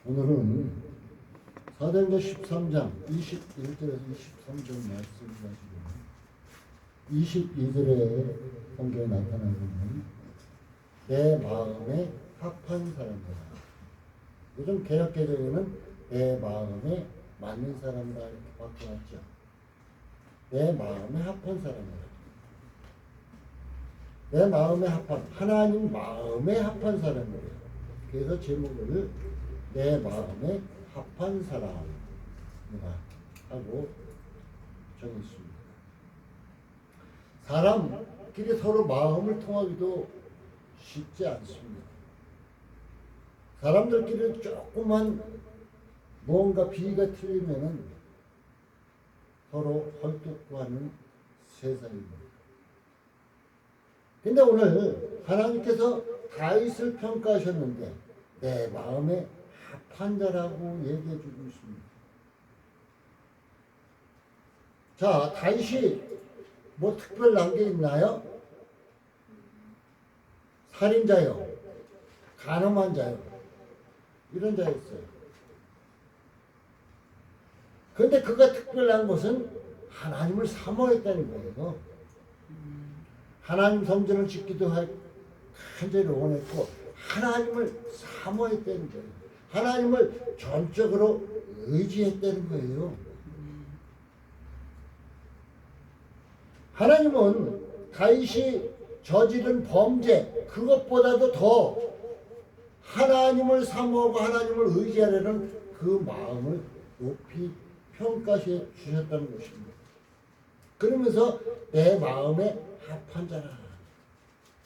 오늘은 사도행전 13장 21절에서 23절 말씀 가지고 22절에 성경에 나타나고 있는 내 마음에 합한 사람이다. 요즘 개혁개정에는 내 마음에 맞는 사람이다 이렇게 바꿔놨죠. 내 마음에 합한 사람이다. 내 마음에 합한, 하나님 마음에 합한 사람이에요. 그래서 제목을 내 마음에 합한 사람이다 하고 정했습니다. 사람끼리 서로 마음을 통하기도 쉽지 않습니다. 사람들끼리 조금만 뭔가 비위가 틀리면은 서로 헐뜯고하는 세상입니다. 근데 오늘 하나님께서 다윗을 평가하셨는데 내 마음에 합한 자라고 얘기해 주고 있습니다. 자, 다윗이 뭐 특별한 게 있나요? 살인자요, 간음한 자요, 이런 자였어요. 그런데 그가 특별한 것은 하나님을 사모했다는 거예요. 하나님 성전을 짓기도 간절히 원했고 하나님을 사모했다는 거예요. 하나님을 전적으로 의지했다는 거예요. 하나님은 다윗이 저지른 범죄 그것보다도 더 하나님을 사모하고 하나님을 의지하려는 그 마음을 높이 평가해 주셨다는 것입니다. 그러면서 내 마음에 합한 자라.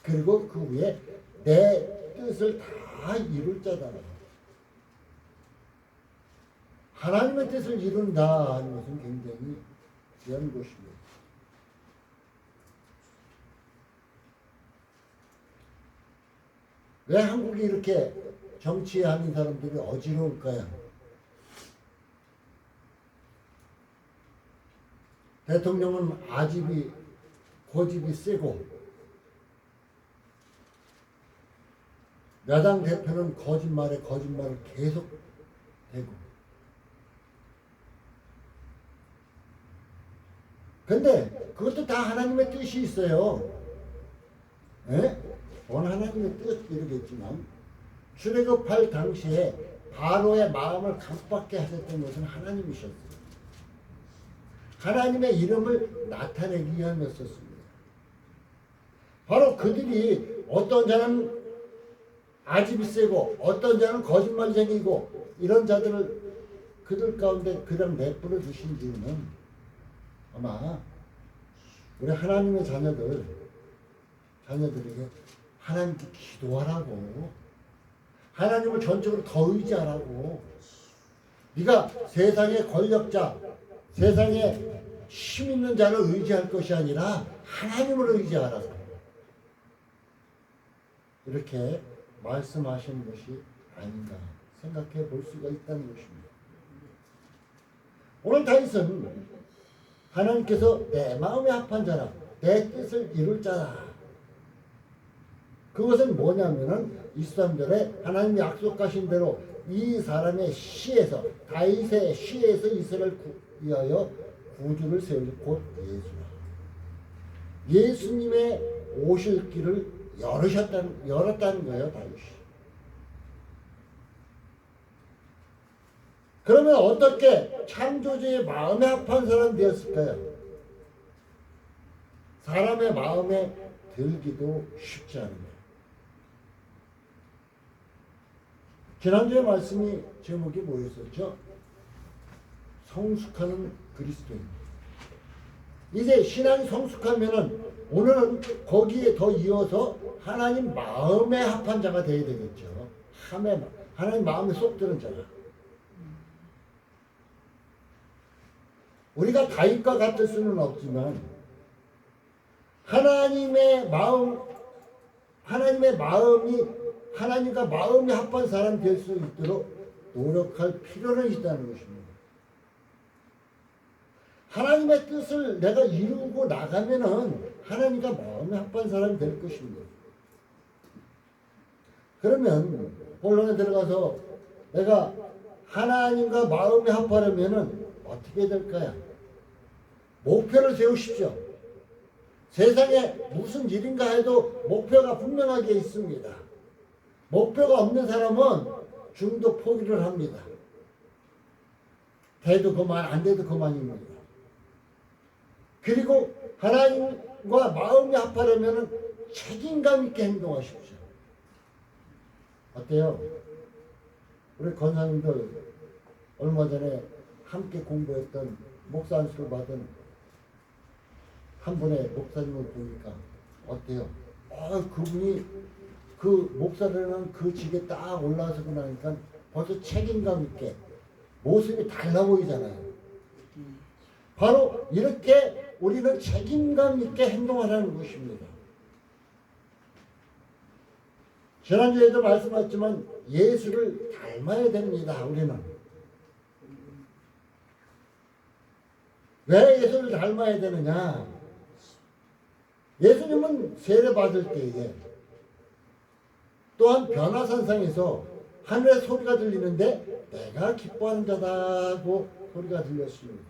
그리고 그 위에 내 뜻을 다 이룰 자다. 하나님의 뜻을 이룬다 하는 것은 굉장히 귀한 것입니다. 왜 한국이 이렇게 정치하는 사람들이 어지러울까요? 대통령은 아집이 고집이 세고 야당 대표는 거짓말에 거짓말을 계속 대고 근데 그것도 다 하나님의 뜻이 있어요. 예? 하나님의 뜻 이러겠지만 출애굽할 당시에 바로의 마음을 깜빡게 하셨던 것은 하나님이셨어요. 하나님의 이름을 나타내기 위함이었습니다. 바로 그들이 어떤 자는 아집이 세고 어떤 자는 거짓말쟁이고 이런 자들을 그들 가운데 그냥 내버려 두신 이유는 아마 우리 하나님의 자녀들에게 하나님께 기도하라고 하나님을 전적으로 더 의지하라고 네가 세상의 권력자 세상에 힘 있는 자를 의지할 것이 아니라 하나님을 의지하라 이렇게 말씀하시는 것이 아닌가 생각해 볼 수가 있다는 것입니다. 오늘 다윗은 하나님께서 내 마음에 합한 자라 내 뜻을 이룰 자라 그것은 뭐냐면은 23절에 하나님이 약속하신 대로 이 사람의 시에서 다윗의 시에서 이스라엘 위하여 구주를 세우실 곧 예수라. 예수님의 오실 길을 열었다는 거예요, 다윗이. 그러면 어떻게 창조주의 마음에 합한 사람이 되었을까요? 사람의 마음에 들기도 쉽지 않은 거예요. 지난주에 말씀이 제목이 뭐였었죠? 성숙하는 그리스도인. 이제 신앙이 성숙하면은 오늘은 거기에 더 이어서 하나님 마음에 합한 자가 되어야 되겠죠. 하나님 마음에 쏙 드는 자가. 우리가 다윗과 같을 수는 없지만 하나님의 마음이 하나님과 마음이 합한 사람 될 수 있도록 노력할 필요는 있다는 것입니다. 하나님의 뜻을 내가 이루고 나가면은 하나님과 마음에 합한 사람이 될 것입니다. 그러면 본론에 들어가서 내가 하나님과 마음이 합하려면은 어떻게 될까요? 목표를 세우십시오. 세상에 무슨 일인가 해도 목표가 분명하게 있습니다. 목표가 없는 사람은 중도 포기를 합니다. 돼도 그만, 안 돼도 그만입니다. 그리고 하나님과 마음이 합하려면 책임감 있게 행동하십시오. 어때요? 우리 권사님들 얼마 전에 함께 공부했던 목사 안수를 받은 한 분의 목사님을 보니까 어때요? 그분이 그 목사라는 그 직에 딱 올라서고 나니까 벌써 책임감 있게 모습이 달라 보이잖아요. 바로 이렇게 우리는 책임감 있게 행동하라는 것입니다. 지난주에도 말씀하셨지만 예수를 닮아야 됩니다. 우리는. 왜 예수를 닮아야 되느냐? 예수님은 세례 받을 때에 또한 변화산상에서 하늘의 소리가 들리는데 내가 기뻐하는 자다고 소리가 들렸습니다.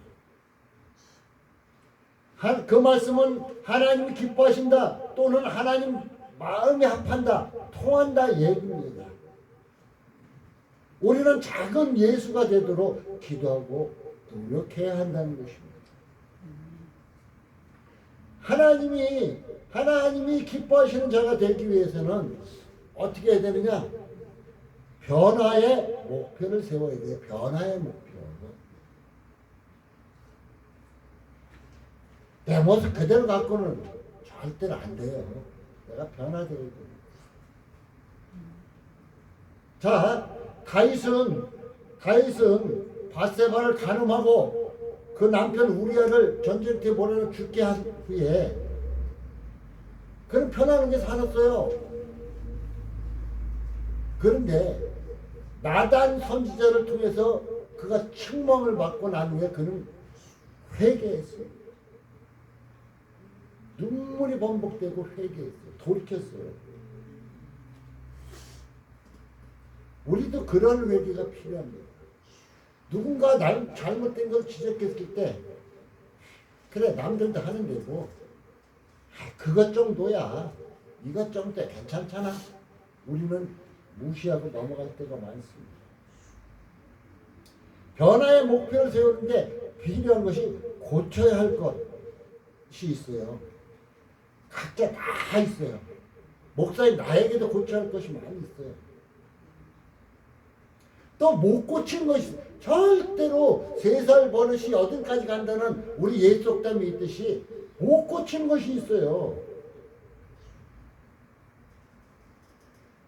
그 말씀은 하나님이 기뻐하신다 또는 하나님 마음이 합한다, 통한다 얘기입니다. 우리는 작은 예수가 되도록 기도하고 노력해야 한다는 것입니다. 하나님이 기뻐하시는 자가 되기 위해서는 어떻게 해야 되느냐? 변화의 목표를 세워야 돼요. 변화의 목표. 내 모습 그대로 갖고는 절대로 안 돼요. 내가 변화되어야 돼요. 자, 다윗은 밧세바를 간음하고 그 남편 우리아를 전쟁터에 몰아넣어 죽게 한 후에 그는 편안하게 살았어요. 그런데 나단 선지자를 통해서 그가 책망을 받고 난 후에 그는 회개했어요. 눈물이 번복되고 회개했어요. 돌이켰어요. 우리도 그런 회개가 필요합니다. 누군가 잘못된 걸 지적했을 때 그래 남들도 하는 데고 그것 정도야 이것 정도야 괜찮잖아. 우리는 무시하고 넘어갈 때가 많습니다. 변화의 목표를 세우는데 필요한 것이 고쳐야 할 것이 있어요. 각자 다 있어요. 목사님 나에게도 고쳐야 할 것이 많이 있어요. 또 못 고친 것이 절대로 3살 버릇이 80까지 간다는 우리 예수 속담이 있듯이 못 고친 것이 있어요.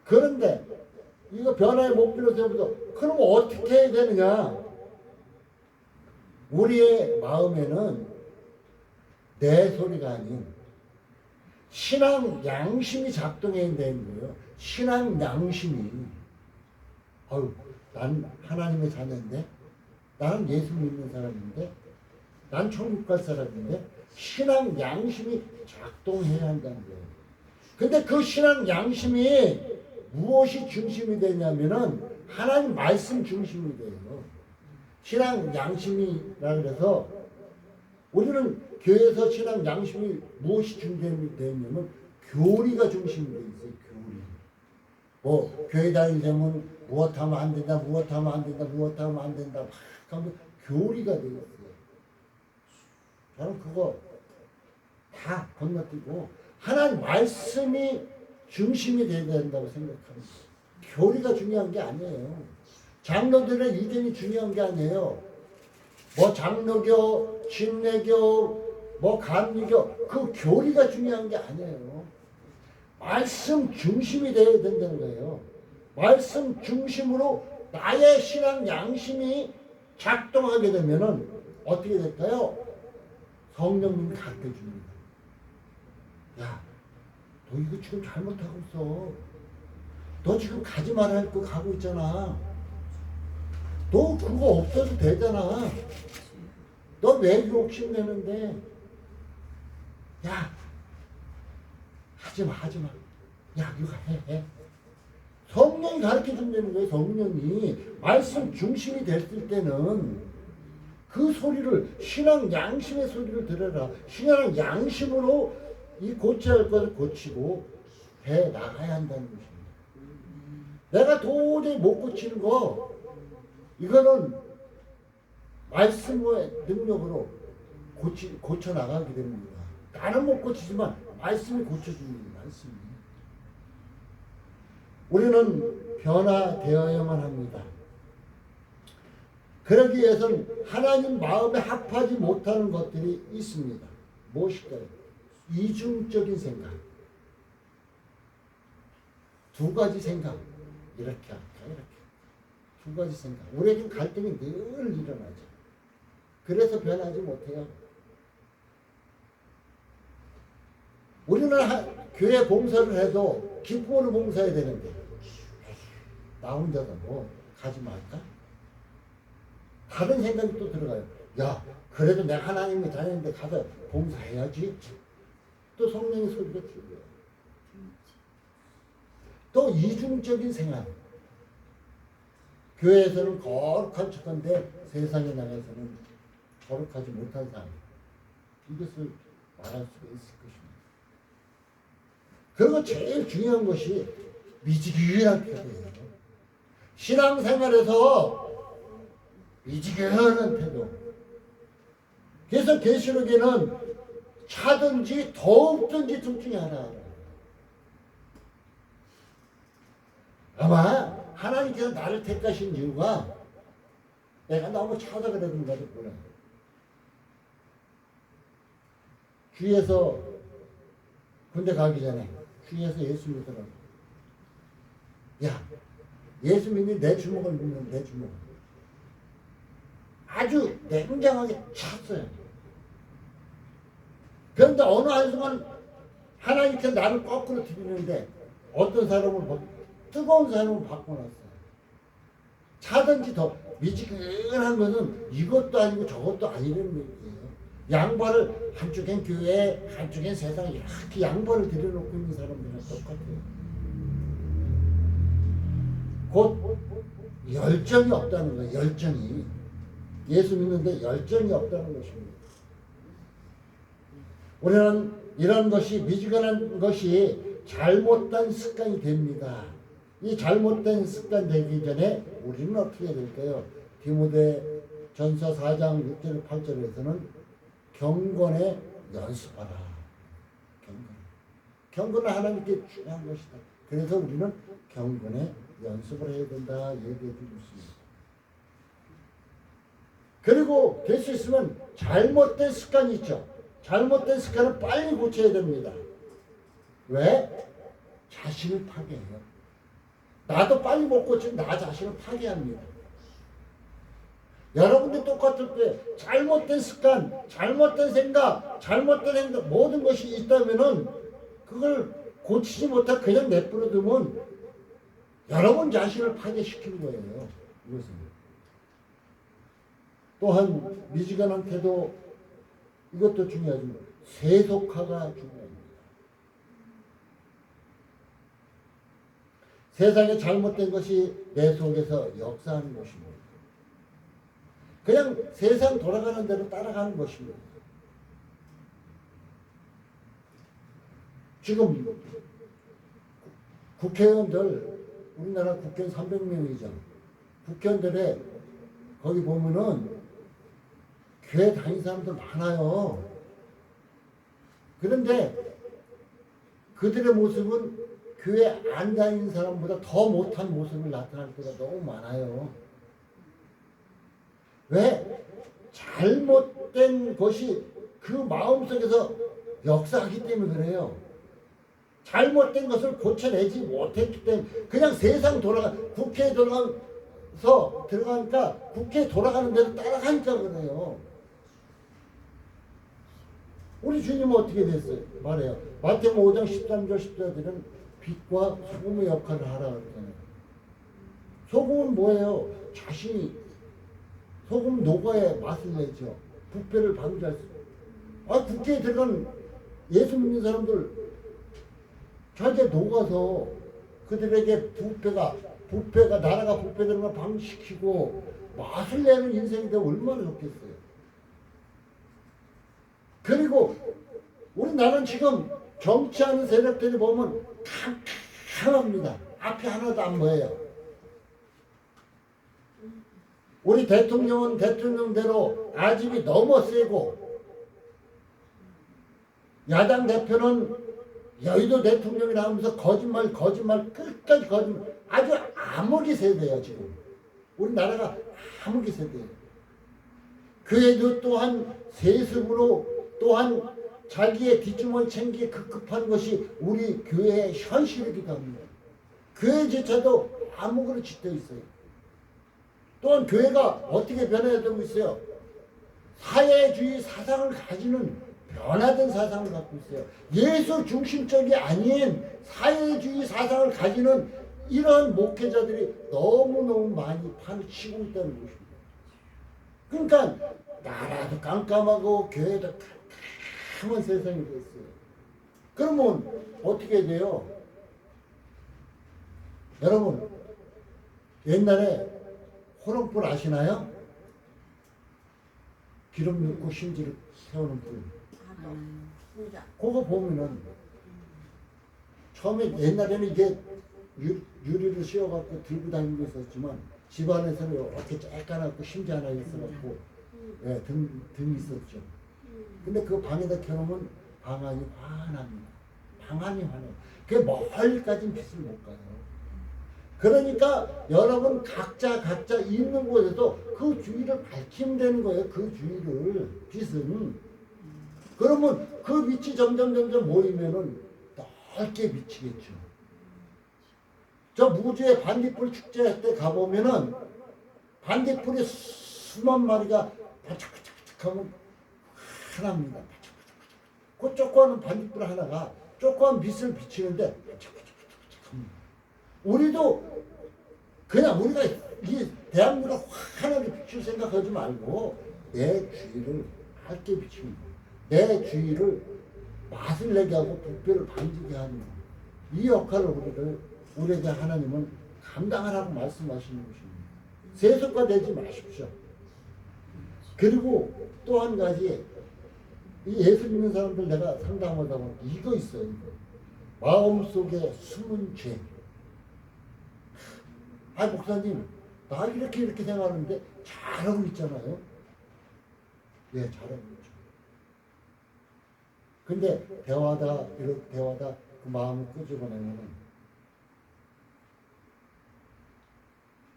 그런데 이거 변화의 목표로 세우면서 그럼 어떻게 해야 되느냐? 우리의 마음에는 내 소리가 아닌 신앙 양심이 작동해야 되는 거예요. 신앙 양심이. 난 하나님의 자녀인데, 나는 예수 믿는 사람인데, 난 천국 갈 사람인데, 신앙 양심이 작동해야 한다는 거예요. 근데 그 신앙 양심이 무엇이 중심이 되냐면은 하나님 말씀 중심이 돼요. 신앙 양심이라 그래서 우리는 교회에서 신앙 양심이 무엇이 중심이 되냐면 교리가 중심이 돼 있어요. 교리. 교회 다니려면 무엇하면 안 된다, 무엇하면 안 된다, 무엇하면 안 된다. 막 하면 교리가 되었어요. 저는 그거 다 건너뛰고 하나님 말씀이 중심이 되어야 된다고 생각합니다. 교리가 중요한 게 아니에요. 장로들의 의견이 중요한 게 아니에요. 장로교, 침례교, 감리교 그 교리가 중요한 게 아니에요. 말씀 중심이 되어야 된다는 거예요. 말씀 중심으로 나의 신앙 양심이 작동하게 되면은 어떻게 될까요? 성령님이 가르쳐 줍니다. 야, 너 이거 지금 잘못하고 있어. 너 지금 가지 말아야 할 거 가고 있잖아. 너 그거 없어도 되잖아. 너 왜 욕심내는데? 야, 하지마. 야, 이거 해. 성령이 가르쳐 준다는 거예요. 성령이 말씀 중심이 됐을 때는 그 소리를 신앙 양심의 소리를 들어라. 신앙 양심으로 이 고쳐야 할 것을 고치고 해 나가야 한다는 것입니다. 내가 도저히 못 고치는 거 이거는 말씀의 능력으로 고쳐 나가게 됩니다. 나는 못 고치지만 말씀이 고쳐줍니다. 말씀이. 우리는 변화되어야만 합니다. 그러기 위해서는 하나님 마음에 합하지 못하는 것들이 있습니다. 무엇일까요? 이중적인 생각. 두 가지 생각. 이렇게 할까 이렇게. 두 가지 생각. 우리에겐 갈등이 늘 일어나죠. 그래서 변하지 못해요. 우리는 교회 봉사를 해도 기쁨으로 봉사해야 되는데 나 혼자서 뭐 가지 말까? 다른 생각이 또 들어가요. 야, 그래도 내가 하나님이 다니는데 가서 봉사해야지. 또 성령의 소리가 들려요. 또 이중적인 생각. 교회에서는 거룩한 척한데 세상에 나가서는 거룩하지 못한 사람. 이것을 말할 수가 있을 것입니다. 그리고 제일 중요한 것이 미지근한 태도예요. 신앙생활에서 미지근한 태도. 그래서 계시록에는 차든지 더욱든지 둘 중에 하나. 아마 하나님께서 나를 택하신 이유가 내가 너무 차다 그랬는가도 몰라요. 주위에서 군대 가기 전에 주위에서 예수 믿으라고. 야, 예수 믿니 내 주먹을 믿는 내 주먹. 아주 냉정하게 찼어요. 그런데 어느 한순간 하나님께서 나를 거꾸로 들이는데 어떤 사람을 뜨거운 사람을 바꿔놨어요. 차든지 더 미지근한 것은 이것도 아니고 저것도 아니라는 얘기예요. 양발을 한쪽엔 교회, 한쪽엔 세상 이렇게 양발을 들여놓고 있는 사람들이랑 똑같아요. 곧 열정이 없다는 거예요. 열정이. 예수 믿는데 열정이 없다는 것입니다. 우리는 이런 것이 미지근한 것이 잘못된 습관이 됩니다. 이 잘못된 습관 되기 전에 우리는 어떻게 해야 될까요? 디모데전서 4장 6절 8절에서는 경건에 연습하라. 경건은 하나님께 중요한 것이다. 그래서 우리는 경건에 연습을 해야 된다 얘기해 주고 있습니다. 그리고 될 수 있으면 잘못된 습관이 있죠. 잘못된 습관을 빨리 고쳐야 됩니다. 왜? 자신을 파괴해요. 나도 빨리 못 고치면 나 자신을 파괴합니다. 여러분들 똑같을 때 잘못된 습관, 잘못된 생각, 잘못된 행동 모든 것이 있다면은 그걸 고치지 못하고 그냥 내버려 두면 여러분 자신을 파괴시키는 거예요. 이것은. 또한 미지근한 태도 이것도 중요하지만 세속화가 중요합니다. 세상에 잘못된 것이 내 속에서 역사하는 것입니다. 그냥 세상 돌아가는 대로 따라가는 것입니다. 지금 국회의원들 우리나라 국회의원 300명이죠. 국회의원들의 거기 보면은 교회 다니는 사람들 많아요. 그런데 그들의 모습은 교회 안 다니는 사람보다 더 못한 모습을 나타날 때가 너무 많아요. 왜? 잘못된 것이 그 마음속에서 역사하기 때문에 그래요. 잘못된 것을 고쳐내지 못했기 때문에 그냥 세상 국회에 들어가니까 국회에 돌아가는 대로 따라가니까 그래요. 우리 주님은 어떻게 됐어요? 말해요. 마태복음 5장 13절 14절은 빛과 소금의 역할을 하라 그랬잖아요. 소금은 뭐예요? 자신이 소금 녹아야 맛을 내죠. 부패를 방지할 수. 국회에 들어간 예수 믿는 사람들 자기가 녹아서 그들에게 부패가 나라가 부패되는 걸 방지시키고 맛을 내는 인생이 되면 얼마나 좋겠어요. 그리고 우리나라는 지금 정치하는 세력들이 보면 캄캄합니다. 앞이 하나도 안 보여요. 우리 대통령은 대통령대로 아집이 너무 세고, 야당 대표는 여의도 대통령이 나오면서 거짓말 끝까지 거짓말, 아주 암흑이 세대예요. 지금 우리나라가 암흑이 세대예요. 그에도 또한 세습으로 또한 자기의 뒷주머니 챙기기 급급한 것이 우리 교회의 현실이기도 합니다. 교회조차도 암흑으로 짙어 있어요. 또한 교회가 어떻게 변해야 되고 있어요? 사회주의 사상을 가지는 변화된 사상을 갖고 있어요. 예수 중심적이 아닌 사회주의 사상을 가지는 이런 목회자들이 너무너무 많이 파헤치고 있다는 것입니다. 그러니까 나라도 깜깜하고 교회도 깜깜한 세상이 됐어요. 그러면 어떻게 돼요? 여러분, 옛날에 호롱불 아시나요? 기름 넣고 심지를 세우는 불. 그거 보면은 처음에 옛날에는 이게 유리를 씌워갖고 들고 다니고 있었지만 집안에서는 이렇게 쬐까맣고 심지 하나 있어갖고 등이 있었죠. 근데 그 방에다 켜놓으면 방안이 환합니다. 방안이 환해요. 그게 멀리까지 빛을 못 가요. 그러니까 여러분 각자 있는 곳에서 그 주위를 밝히면 되는 거예요. 그 주위를 빛은. 그러면 그 빛이 점점 모이면은 넓게 비치겠죠. 저 무주의 반딧불 축제 때 가보면은 반딧불이 수만 마리가 바짝바짝하면 환합니다. 그 조그마한 반딧불 하나가 조그마한 빛을 비치는데 바짝바짝합니다. 우리도 그냥 우리가 이 대한민국을 환하게 비출 생각하지 말고 내 주위를 밝게 비치는 거예요. 내 주위를 맛을 내게 하고 부패를 방지게 하는 이 역할을 우리에게 하나님은 감당하라고 말씀하시는 것입니다. 세속화 되지 마십시오. 그리고 또 한 가지, 이 예수 믿는 사람들 내가 상담하다 보면 이거 있어요. 이거. 마음속에 숨은 죄. 아, 목사님, 나 이렇게 생각하는데 잘하고 있잖아요. 네, 잘하고 있죠. 근데 대화하다 그 마음을 끄집어내면은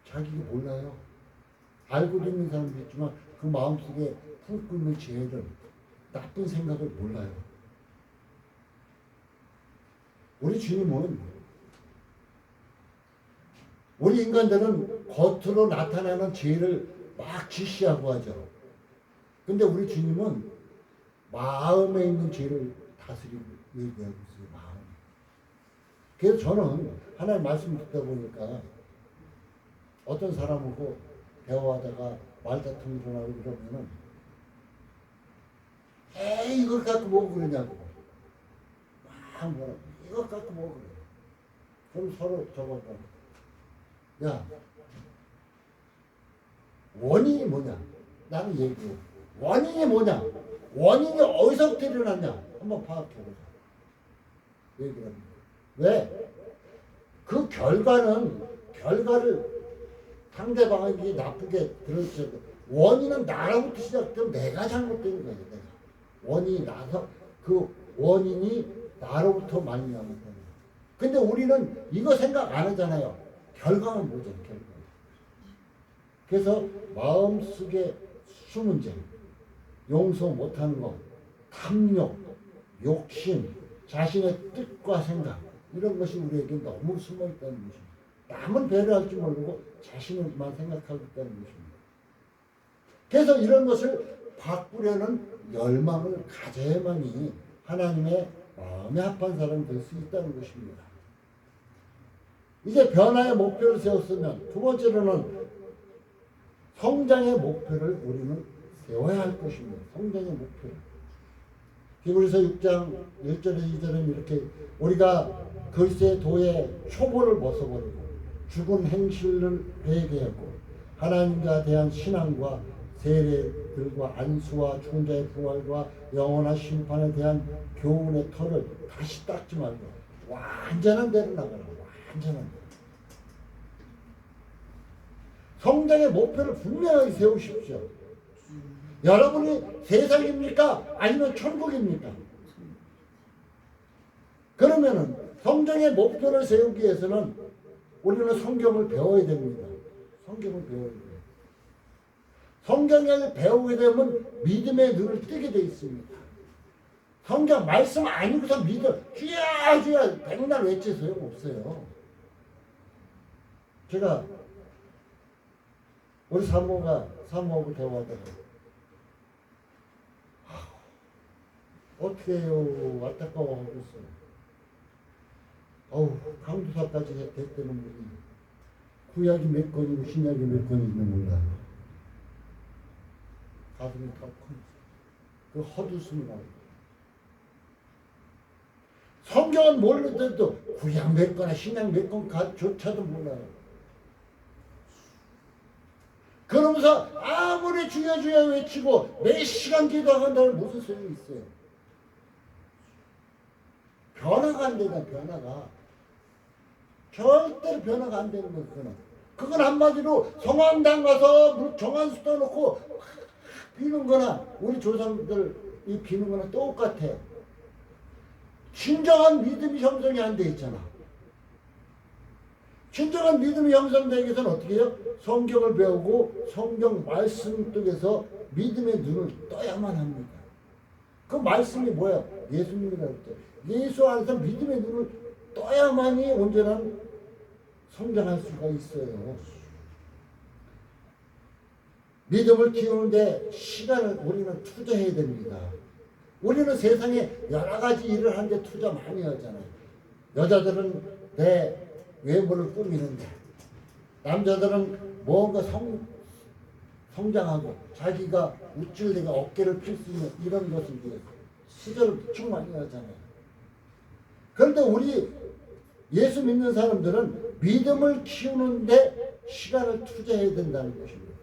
자기가 몰라요. 알고 있는 사람도 있지만 그 마음속에 품고 있는 죄를, 나쁜 생각을 몰라요. 우리 주님은, 우리 인간들은 겉으로 나타나는 죄를 막 지시하고 하죠. 근데 우리 주님은 마음에 있는 죄를 다스리고 얘기하고 있어요. 마음. 그래서 저는 하나님 말씀 듣다 보니까 어떤 사람하고 대화하다가 말다툼이 일어나고 그러면은 에이 이걸 갖고 뭐 그러냐고 막 뭐라고 이걸 갖고 뭐 그래. 그럼 서로 저거가 야 원인이 뭐냐? 나는 얘기해. 원인이 뭐냐? 원인이 어디서부터 일어났냐? 한번 파악해보자. 얘기를 합니다. 왜? 그 결과를 상대방에게 나쁘게 들었죠. 원인은 나로부터 시작되면 내가 잘못된 거예요. 내가. 원인이 나서 그 원인이 나로부터 말미암았다는 거예요. 근데 우리는 이거 생각 안 하잖아요. 결과는 뭐죠? 결과. 그래서 마음속에 숨은 죄, 용서 못하는 것, 탐욕, 욕심, 자신의 뜻과 생각 이런 것이 우리에게 너무 숨어있다는 것입니다. 남은 배려할 줄 모르고 자신을만 생각하고 있다는 것입니다. 그래서 이런 것을 바꾸려는 열망을 가져야만이 하나님의 마음에 합한 사람이 될 수 있다는 것입니다. 이제 변화의 목표를 세웠으면 두 번째로는 성장의 목표를 우리는 세워야 할 것입니다. 성장의 목표. 히브리서 6장 1절에서 2절은 이렇게 우리가 그리스도의 초보를 벗어버리고 죽은 행실을 회개하고 하나님과 대한 신앙과 세례들과 안수와 죽은 자의 부활과 영원한 심판에 대한 교훈의 털을 다시 닦지 말고 완전한 대로 나가라. 완전한 대로. 성장의 목표를 분명하게 세우십시오. 여러분이 세상입니까? 아니면 천국입니까? 그러면은 성장의 목표를 세우기 위해서는 우리는 성경을 배워야 됩니다. 성경을 배워야 돼요. 성경을 배우게 되면 믿음의 눈을 뜨게 돼 있습니다. 성경 말씀 아니고서 믿어 주야 주야 백날 외치 소용없어요. 제가 우리 사모하고 대화하다가 어떻게 해요? 안타까워하고 있어요. 강두사까지 됐다는 분이 구약이 몇 권이고 신약이 몇 권인지 몰라요. 가슴이 더 큽니다. 그 헛웃음이 나옵니다. 성경은 모르는데도 구약 몇 거나 신약 몇 권조차도 몰라요. 그러면서 아무리 주여 주여 외치고 몇 시간 기도한다면 무슨 소용이 있어요? 변화가 안 되나 변화가. 절대로 변화가 안 되는 거예요. 그건 한마디로 성황당 가서 정한수 떠놓고 비는 거나 우리 조상들이 비는 거나 똑같아. 진정한 믿음이 형성이 안 돼 있잖아. 진정한 믿음이 형성되기 위해서는 어떻게 해요? 성경을 배우고 성경 말씀 속에서 믿음의 눈을 떠야만 합니다. 그 말씀이 뭐야? 예수님이라고 했죠. 예수 안에서 믿음의 눈을 떠야만이 온전한 성장할 수가 있어요. 믿음을 키우는데 시간을 우리는 투자해야 됩니다. 우리는 세상에 여러 가지 일을 하는데 투자 많이 하잖아요. 여자들은 내 외모를 꾸미는데, 남자들은 뭔가 성장하고 자기가 우쭐대가 어깨를 필 수 있는 이런 것을 위해서 시절을 충분히 하잖아요. 그런데 우리 예수 믿는 사람들은 믿음을 키우는데 시간을 투자해야 된다는 것입니다.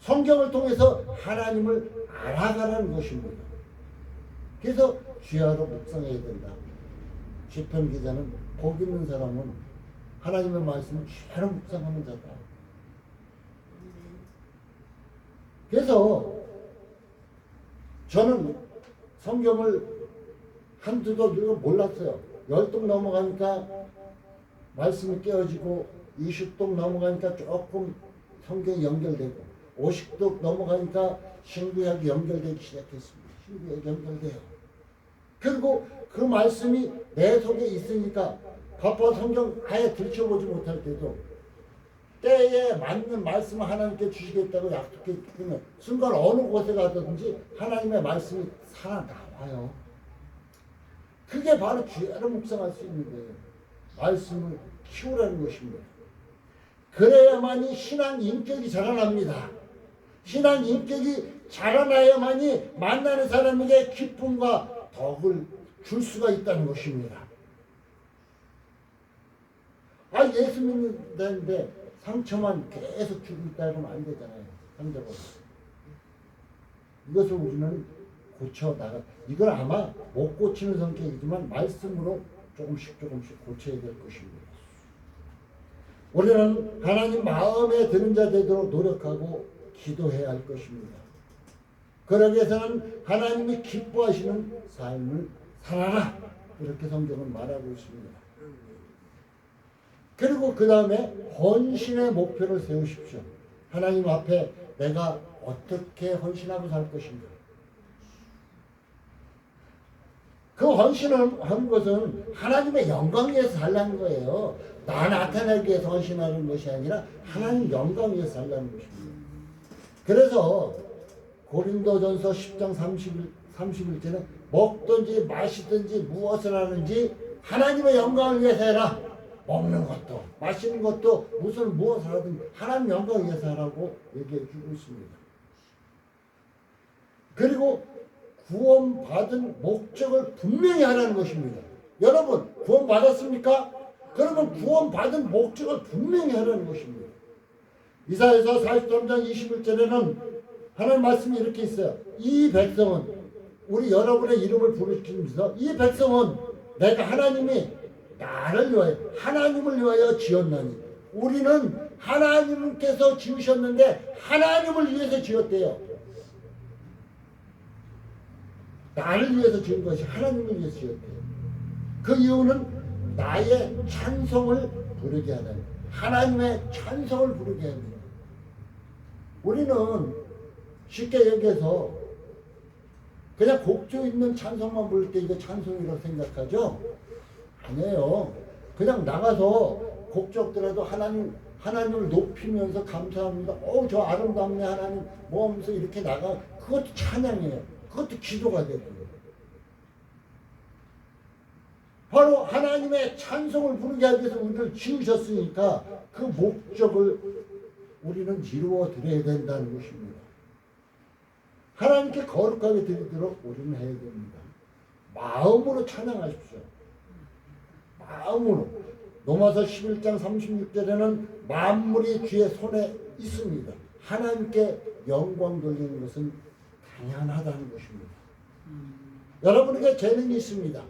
성경을 통해서 하나님을 알아가라는 것입니다. 그래서 주야로 묵상해야 된다. 시편 기자는 복 있는 사람은 하나님의 말씀을 주야로 묵상하는 자다. 그래서 저는 성경을 한두 도 읽어 몰랐어요. 10동 넘어가니까 말씀이 깨어지고 20동 넘어가니까 조금 성경이 연결되고 50동 넘어가니까 신구약이 연결되기 시작했습니다. 신구약이 연결돼요. 그리고 그 말씀이 내 속에 있으니까 바빠 성경 아예 들춰보지 못할 때도 때에 맞는 말씀을 하나님께 주시겠다고 약속했기 때문에 순간 어느 곳에 가든지 하나님의 말씀이 살아나와요. 그게 바로 주야로 묵상할 수 있는 거예요. 말씀을 키우라는 것입니다. 그래야만이 신앙 인격이 자라납니다. 신앙 인격이 자라나야만이 만나는 사람에게 기쁨과 덕을 줄 수가 있다는 것입니다. 예수 믿는다는데 상처만 계속 주고 있다 하면 안 되잖아요. 상처가. 이것을 우리는 고쳐나가. 이건 아마 못 고치는 성격이지만 말씀으로 조금씩 고쳐야 될 것입니다. 우리는 하나님 마음에 드는 자 되도록 노력하고 기도해야 할 것입니다. 그러기 위해서는 하나님이 기뻐하시는 삶을 살아라. 이렇게 성경은 말하고 있습니다. 그리고 그 다음에 헌신의 목표를 세우십시오. 하나님 앞에 내가 어떻게 헌신하고 살 것인가. 그 헌신을 하는 것은 하나님의 영광 위해서 살라는 거예요. 나 나타내기 위해서 헌신하는 것이 아니라 하나님 영광 위해서 살라는 것입니다. 그래서 고린도전서 10장 31절에 먹든지 마시든지 무엇을 하는지 하나님의 영광을 위해서 해라. 먹는 것도 마시는 것도 무엇을 하든 하나님 영광을 위해서 하라고 얘기해 주고 있습니다. 그리고 구원받은 목적을 분명히 하라는 것입니다. 여러분 구원받았습니까? 그러면 구원받은 목적을 분명히 하라는 것입니다. 이사야서 43장 21절에는 하나님 말씀이 이렇게 있어요. 이 백성은, 우리 여러분의 이름을 부르시면서 이 백성은 내가 하나님이 나를 위하여, 하나님을 위하여 지었나니, 우리는 하나님께서 지으셨는데 하나님을 위해서 지었대요. 나를 위해서 지은 것이 하나님을 위해서 지었대요. 그 이유는 나의 찬송을 부르게 하는, 하나님의 찬송을 부르게 하는. 우리는 쉽게 여기서 그냥 곡조 있는 찬송만 부를 때 이거 찬송이라고 생각하죠? 아니에요. 그냥 나가서 곡조 없더라도 하나님을 높이면서 감사합니다. 저 아름답네 하나님 뭐 하면서 이렇게 나가, 그것도 찬양이에요. 그것도 기도가 되고요. 바로 하나님의 찬송을 부르게 하기 위해서 우리를 지으셨으니까 그 목적을 우리는 이루어 드려야 된다는 것입니다. 하나님께 거룩하게 드리도록 우리는 해야 됩니다. 마음으로 찬양하십시오. 마음으로. 로마서 11장 36절에는 만물이 주의 손에 있습니다. 하나님께 영광 돌리는 것은 당연하다는 것입니다. 여러분에게 재능이 있습니다.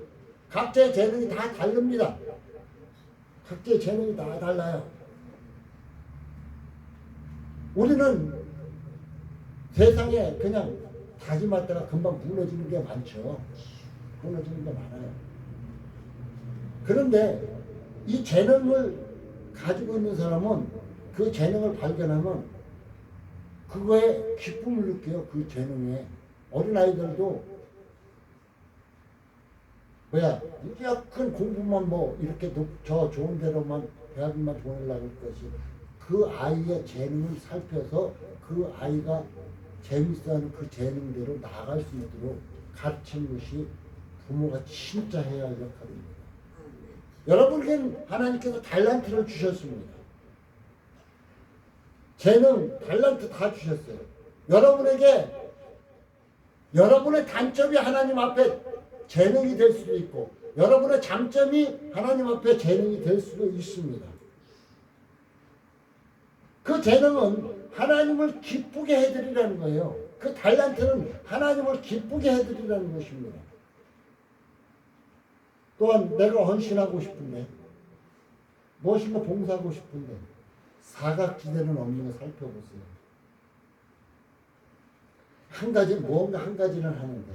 각자의 재능이 다 다릅니다. 각자의 재능이 다 달라요. 우리는 세상에 그냥 다짐했다가 금방 무너지는 게 많죠. 무너지는 게 많아요. 그런데 이 재능을 가지고 있는 사람은 그 재능을 발견하면 그거에 기쁨을 느껴요. 그 재능에. 어린아이들도 이제 큰 공부만 뭐 이렇게 저 좋은 데로만 대학만 보내려고 할 것이, 그 아이의 재능을 살펴서 그 아이가 재밌어하는 그 재능대로 나아갈 수 있도록 가르치는 것이 부모가 진짜 해야 할 역할입니다. 여러분에게는 하나님께서 달란트를 주셨습니다. 재능, 달란트 다 주셨어요. 여러분에게 여러분의 단점이 하나님 앞에 재능이 될 수도 있고, 여러분의 장점이 하나님 앞에 재능이 될 수도 있습니다. 그 재능은 하나님을 기쁘게 해드리라는 거예요. 그 달란트는 하나님을 기쁘게 해드리라는 것입니다. 또한 내가 헌신하고 싶은데, 무엇인가 봉사하고 싶은데 사각지대는 없는 거 살펴보세요. 한 가지, 뭔가 한 가지는 하는데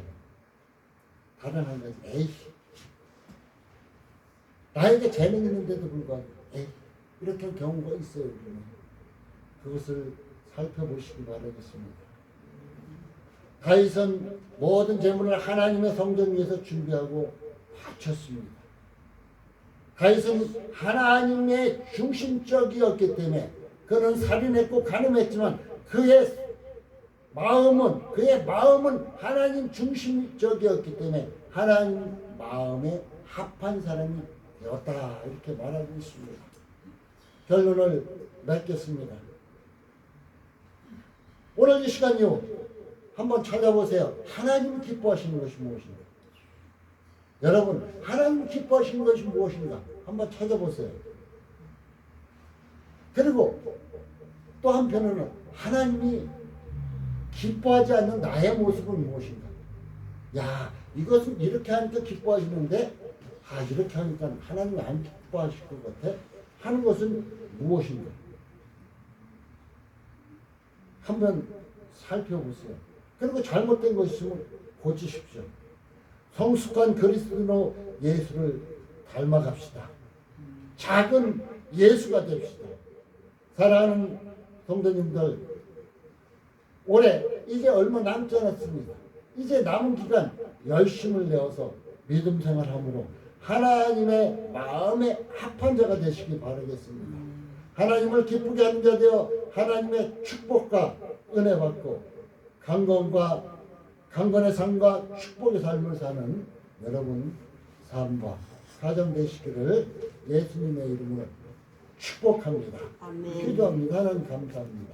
다른 한 가지, 나에게 재능 있는데도 불구하고 이렇게 경우가 있어요. 우리는 그것을 살펴보시기 바라겠습니다. 다윗은 모든 재물을 하나님의 성전 위에서 준비하고 바쳤습니다. 다윗은 하나님의 중심적이었기 때문에 그는 살인했고 간음했지만 그의 마음은 하나님 중심적이었기 때문에 하나님 마음에 합한 사람이 되었다, 이렇게 말하고 있습니다. 결론을 맺겠습니다. 오늘 이 시간요, 한번 찾아보세요. 하나님이 기뻐하시는 것이 무엇인가? 여러분, 하나님이 기뻐하시는 것이 무엇인가? 한번 찾아보세요. 그리고 또 한편으로는 하나님이 기뻐하지 않는 나의 모습은 무엇인가? 이것은 이렇게 하니까 기뻐하시는데 이렇게 하니까 하나님이 안 기뻐하실 것 같아? 하는 것은 무엇인가? 한번 살펴보세요. 그리고 잘못된 것이 있으면 고치십시오. 성숙한 그리스도 예수를 닮아갑시다. 작은 예수가 됩시다. 사랑하는 성도님들, 올해 이제 얼마 남지 않았습니다. 이제 남은 기간 열심을 내어서 믿음 생활함으로 하나님의 마음에 합한 자가 되시기 바라겠습니다. 하나님을 기쁘게 하는 자 되어 하나님의 축복과 은혜 받고 강건의 삶과 축복의 삶을 사는 여러분 삶과 가정 되시기를 예수님의 이름으로 축복합니다. 아멘. 기도합니다. 하나님 감사합니다.